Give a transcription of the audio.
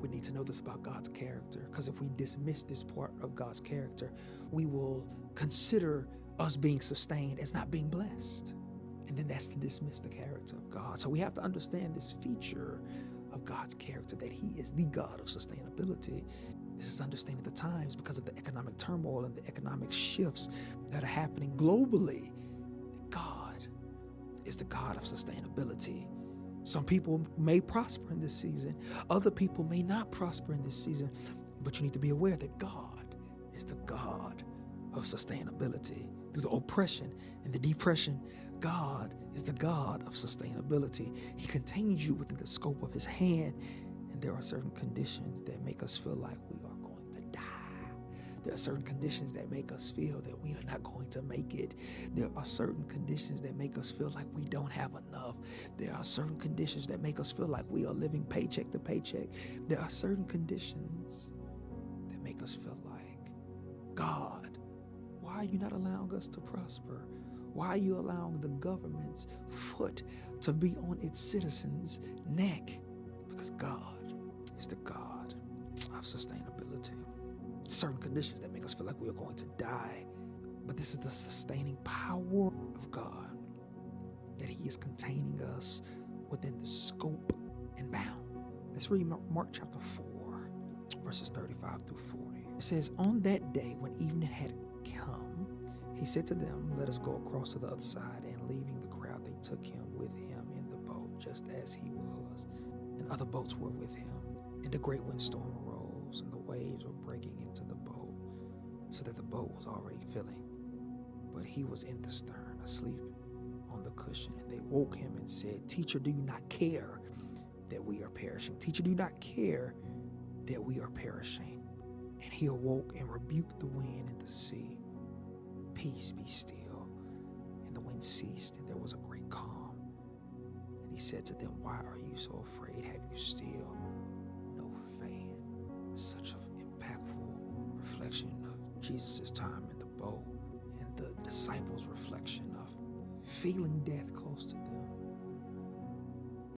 We need to know this about God's character, because if we dismiss this part of God's character, we will consider us being sustained as not being blessed. And then that's to dismiss the character of God. So we have to understand this feature of God's character, that he is the God of sustainability. This is understanding the times because of the economic turmoil and the economic shifts that are happening globally. God is the God of sustainability. Some people may prosper in this season. Other people may not prosper in this season. But you need to be aware that God is the God of sustainability. Through the oppression and the depression, God is the God of sustainability. He contains you within the scope of his hand. And there are certain conditions that make us feel like we are going to die. There are certain conditions that make us feel that we are not going to make it. There are certain conditions that make us feel like we don't have enough. There are certain conditions that make us feel like we are living paycheck to paycheck. There are certain conditions that make us feel like, God, why are you not allowing us to prosper? Why are you allowing the government's foot to be on its citizens' neck? Because God is the God of sustainability. Certain conditions that make us feel like we are going to die, but this is the sustaining power of God, that he is containing us within the scope and bound. Let's read Mark chapter 4, verses 35 through 40. It says, on that day when evening had come, he said to them, let us go across to the other side. And leaving the crowd, they took him with him in the boat, just as he was. And other boats were with him. And a great windstorm arose, and the waves were breaking into the boat, so that the boat was already filling. But he was in the stern, asleep on the cushion. And they woke him and said, Teacher, do you not care that we are perishing? Teacher, do you not care that we are perishing? And he awoke and rebuked the wind and the sea. Peace, be still. And the wind ceased, and there was a great calm. And he said to them, why are you so afraid? Have you still no faith? Such an impactful reflection of Jesus' time in the boat, and the disciples' reflection of feeling death close to them.